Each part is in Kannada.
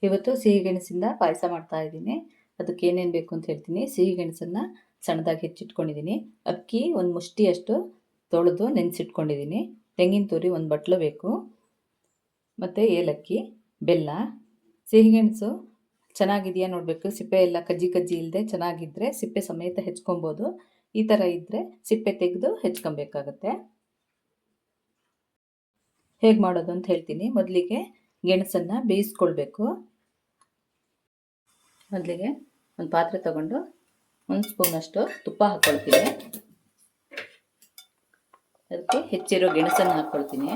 ಇವತ್ತು ಸಿಹಿ ಗೆಣಸಿಂದ ಪಾಯಸ ಮಾಡ್ತಾ ಇದ್ದೀನಿ. ಅದಕ್ಕೆ ಏನೇನು ಬೇಕು ಅಂತ ಹೇಳ್ತೀನಿ. ಸಿಹಿ ಗೆಣಸನ್ನು ಸಣ್ಣದಾಗಿ ಹೆಚ್ಚಿಟ್ಕೊಂಡಿದ್ದೀನಿ. ಅಕ್ಕಿ ಒಂದು ಮುಷ್ಟಿಯಷ್ಟು ತೊಳೆದು ನೆನೆಸಿಟ್ಕೊಂಡಿದ್ದೀನಿ. ತೆಂಗಿನ ತುರಿ ಒಂದು ಬಟ್ಲು ಬೇಕು, ಮತ್ತು ಏಲಕ್ಕಿ, ಬೆಲ್ಲ. ಸಿಹಿಗೆಣಸು ಚೆನ್ನಾಗಿದೆಯಾ ನೋಡಬೇಕು. ಸಿಪ್ಪೆ ಎಲ್ಲ ಕಜ್ಜಿ ಇಲ್ಲದೆ ಚೆನ್ನಾಗಿದ್ದರೆ ಸಿಪ್ಪೆ ಸಮೇತ ಹೆಚ್ಕೊಬೋದು. ಈ ಥರ ಇದ್ದರೆ ಸಿಪ್ಪೆ ತೆಗೆದು ಹೆಚ್ಕೊಬೇಕಾಗತ್ತೆ. ಹೇಗೆ ಮಾಡೋದು ಅಂತ ಹೇಳ್ತೀನಿ. ಮೊದಲಿಗೆ ಗೆಣಸನ್ನು ಬೇಯಿಸ್ಕೊಳ್ಬೇಕು. ಮೊದಲಿಗೆ ಒಂದು ಪಾತ್ರೆ ತಗೊಂಡು 1 ಸ್ಪೂನಷ್ಟು ತುಪ್ಪ ಹಾಕ್ಕೊಳ್ತೀನಿ. ಅದಕ್ಕೆ ಹೆಚ್ಚಿರೋ ಗೆಣಸನ್ನು ಹಾಕ್ಕೊಳ್ತೀನಿ.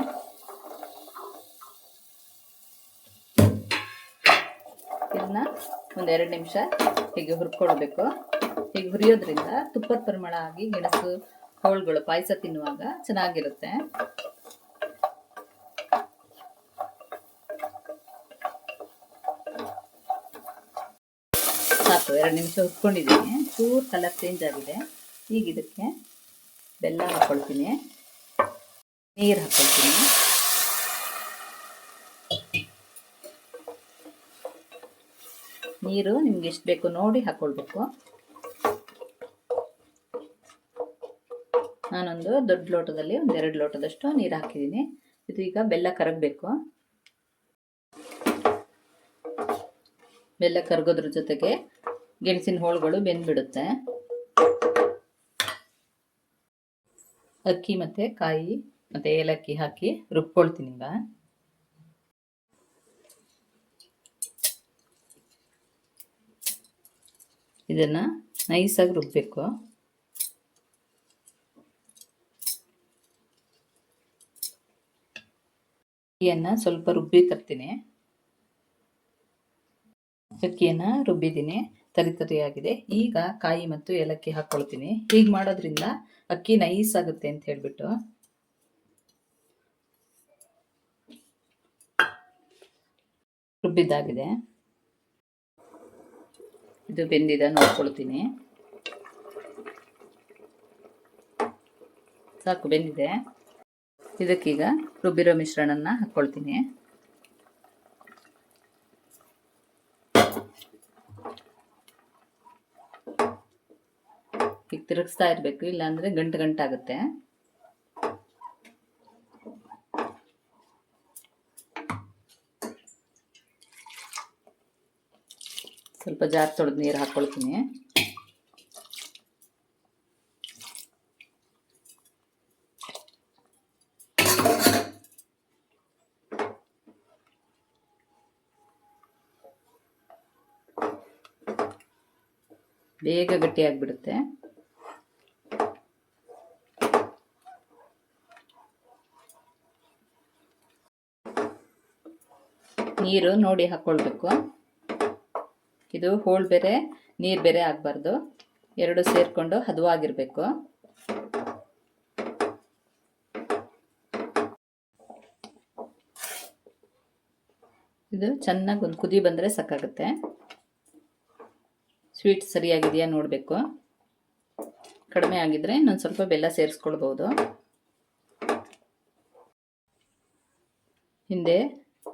ಇದನ್ನ ಒಂದು 2 ನಿಮಿಷ ಹೀಗೆ ಹುರ್ಕೊಳ್ಬೇಕು. ಹೀಗೆ ಹುರಿಯೋದ್ರಿಂದ ತುಪ್ಪದ ಪರಿಮಳ ಆಗಿ ಗೆಣಸು ಹೋಳುಗಳು ಪಾಯಸ ತಿನ್ನುವಾಗ ಚೆನ್ನಾಗಿರುತ್ತೆ. ಸಾಕು, 2 ನಿಮಿಷ ಹುರ್ಕೊಂಡಿದ್ದೀನಿ. ಚೂರು ಕಲರ್ ಚೇಂಜ್ ಆಗಿದೆ. ಈಗ ಇದಕ್ಕೆ ಬೆಲ್ಲ ಹಾಕ್ಕೊಳ್ತೀನಿ, ನೀರು ಹಾಕ್ಕೊಳ್ತೀನಿ. ನೀರು ನಿಮ್ಗೆ ಎಷ್ಟು ಬೇಕು ನೋಡಿ ಹಾಕ್ಕೊಳ್ಬೇಕು. ನಾನೊಂದು ದೊಡ್ಡ ಲೋಟದಲ್ಲಿ 1-2 ಲೋಟದಷ್ಟು ನೀರು ಹಾಕಿದ್ದೀನಿ. ಇದು ಈಗ ಬೆಲ್ಲ ಕರಗಬೇಕು. ಬೆಲ್ಲ ಕರಗೋದ್ರ ಜೊತೆಗೆ ಗೆಣಸಿನ ಹೋಳುಗಳು ಬೆಂದ್ಬಿಡುತ್ತೆ. ಅಕ್ಕಿ ಮತ್ತು ಕಾಯಿ ಮತ್ತು ಏಲಕ್ಕಿ ಹಾಕಿ ರುಬ್ಕೊಳ್ತೀನಿ. ಈಗ ಇದನ್ನು ನೈಸಾಗಿ ರುಬ್ಬಬೇಕು. ಅಕ್ಕಿಯನ್ನು ಸ್ವಲ್ಪ ರುಬ್ಬಿ ತರ್ತೀನಿ. ಅಕ್ಕಿಯನ್ನು ರುಬ್ಬಿದ್ದೀನಿ, ತರಿಯಾಗಿದೆ. ಈಗ ಕಾಯಿ ಮತ್ತು ಏಲಕ್ಕಿ ಹಾಕ್ಕೊಳ್ತೀನಿ. ಹೀಗೆ ಮಾಡೋದ್ರಿಂದ ಅಕ್ಕಿ ನೈಸ್ ಆಗುತ್ತೆ ಅಂತ ಹೇಳ್ಬಿಟ್ಟು. ರುಬ್ಬಿದ್ದಾಗಿದೆ. ಇದು ಬೆಂದಿದೆ ನೋಡ್ಕೊಳ್ತೀನಿ. ಸಾಕು, ಬೆಂದಿದೆ. ಇದಕ್ಕೀಗ ರುಬ್ಬಿರೋ ಮಿಶ್ರಣನ ಹಾಕ್ಕೊಳ್ತೀನಿ. ಈಗ ತಿರುಗಿಸ್ತಾ ಇರಬೇಕು, ಇಲ್ಲಾಂದರೆ ಗಂಟಾಗುತ್ತೆ. ಸ್ವಲ್ಪ ಜಾರ್ ತೊಳೆದು ನೀರು ಹಾಕ್ಕೊಳ್ತೀನಿ. ಬೇಗ ಗಟ್ಟಿಯಾಗಿಬಿಡುತ್ತೆ. ನೀರು ನೋಡಿ ಹಾಕ್ಕೊಳ್ಬೇಕು. ಇದು ಹೋಳು ಬೇರೆ ನೀರು ಬೇರೆ ಆಗಬಾರ್ದು, ಎರಡು ಸೇರಿಕೊಂಡು ಹದವಾಗಿರಬೇಕು. ಇದು ಚೆನ್ನಾಗಿ ಒಂದು ಕುದಿ ಬಂದರೆ ಸಾಕಾಗುತ್ತೆ. ಸ್ವೀಟ್ ಸರಿಯಾಗಿದೆಯಾ ನೋಡಬೇಕು. ಕಡಿಮೆ ಆಗಿದ್ರೆ ಇನ್ನೊಂದು ಸ್ವಲ್ಪ ಬೆಲ್ಲ ಸೇರಿಸ್ಕೊಳ್ಬೋದು. ಹಿಂದೆ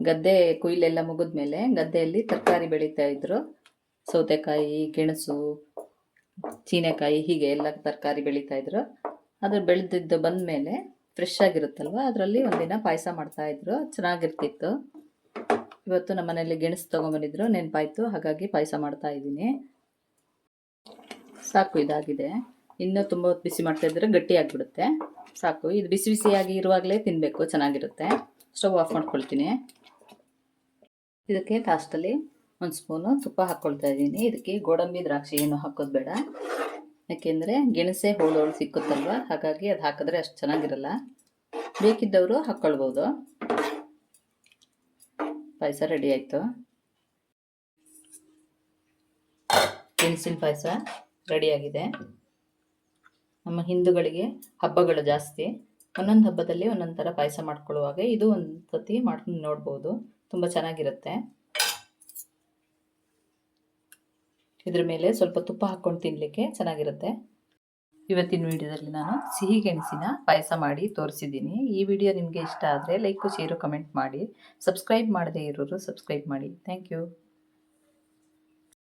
ಗದ್ದೆ ಕೊಯ್ಲೆಲ್ಲ ಮುಗಿದ್ಮೇಲೆ ಗದ್ದೆಯಲ್ಲಿ ತರಕಾರಿ ಬೆಳೀತಾ ಇದ್ರು. ಸೌತೆಕಾಯಿ, ಗೆಣಸು, ಚೀನೆಕಾಯಿ, ಹೀಗೆ ಎಲ್ಲ ತರಕಾರಿ ಬೆಳೀತಾ ಇದ್ರು. ಅದು ಬೆಳೆದಿದ್ದು ಬಂದ ಮೇಲೆ ಫ್ರೆಶ್ ಆಗಿರುತ್ತಲ್ವ, ಅದರಲ್ಲಿ ಒಂದಿನ ಪಾಯಸ ಮಾಡ್ತಾಯಿದ್ರು. ಚೆನ್ನಾಗಿರ್ತಿತ್ತು. ಇವತ್ತು ನಮ್ಮ ಮನೆಯಲ್ಲಿ ಗೆಣಸು ತೊಗೊಂಬಂದಿದ್ರು, ನೆನಪಾಯಿತು, ಹಾಗಾಗಿ ಪಾಯಸ ಮಾಡ್ತಾಯಿದ್ದೀನಿ. ಸಾಕು, ಇದಾಗಿದೆ. ಇನ್ನೂ ತುಂಬ ಹೊತ್ತು ಬಿಸಿ ಮಾಡ್ತಾಯಿದ್ರೆ ಗಟ್ಟಿಯಾಗಿಬಿಡುತ್ತೆ. ಸಾಕು, ಇದು ಬಿಸಿ ಬಿಸಿಯಾಗಿ ಇರುವಾಗಲೇ ತಿನ್ನಬೇಕು, ಚೆನ್ನಾಗಿರುತ್ತೆ. ಸ್ಟವ್ ಆಫ್ ಮಾಡ್ಕೊಳ್ತೀನಿ. ಇದಕ್ಕೆ ಲಾಸ್ಟಲ್ಲಿ 1 ಸ್ಪೂನು ತುಪ್ಪ ಹಾಕ್ಕೊಳ್ತಾ ಇದ್ದೀನಿ. ಇದಕ್ಕೆ ಗೋಡಂಬಿ ದ್ರಾಕ್ಷಿ ಏನು ಹಾಕೋದು ಬೇಡ, ಯಾಕೆಂದರೆ ಗೆಣಸೆ ಹೋಳು ಸಿಕ್ಕುತ್ತಲ್ವ, ಹಾಗಾಗಿ ಅದು ಹಾಕಿದ್ರೆ ಅಷ್ಟು ಚೆನ್ನಾಗಿರಲ್ಲ. ಬೇಕಿದ್ದವರು ಹಾಕ್ಕೊಳ್ಬೋದು. ಪಾಯಸ ರೆಡಿ ಆಯಿತು. ಗೆಣಸಿನ ಪಾಯಸ ರೆಡಿಯಾಗಿದೆ. ನಮ್ಮ ಹಿಂದೂಗಳಿಗೆ ಹಬ್ಬಗಳು ಜಾಸ್ತಿ. ಒಂದೊಂದು ಹಬ್ಬದಲ್ಲಿ ಒಂದೊಂದು ಥರ ಪಾಯಸ ಮಾಡ್ಕೊಳ್ಳುವಾಗ ಇದು ಒಂದು ಸತಿ ಮಾಡ್ಕೊಂಡು ನೋಡ್ಬೋದು, ತುಂಬ ಚೆನ್ನಾಗಿರುತ್ತೆ. ಇದ್ರ ಮೇಲೆ ಸ್ವಲ್ಪ ತುಪ್ಪ ಹಾಕ್ಕೊಂಡು ತಿನ್ನಲಿಕ್ಕೆ ಚೆನ್ನಾಗಿರುತ್ತೆ. ಇವತ್ತಿನ ವಿಡಿಯೋದಲ್ಲಿ ನಾನು ಸಿಹಿ ಗೆಣಸಿನ ಪಾಯಸ ಮಾಡಿ ತೋರಿಸಿದ್ದೀನಿ. ಈ ವಿಡಿಯೋ ನಿಮಗೆ ಇಷ್ಟ ಆದರೆ ಲೈಕು, ಶೇರು, ಕಮೆಂಟ್ ಮಾಡಿ. ಸಬ್ಸ್ಕ್ರೈಬ್ ಮಾಡದೇ ಇರೋರು ಸಬ್ಸ್ಕ್ರೈಬ್ ಮಾಡಿ. Thank you.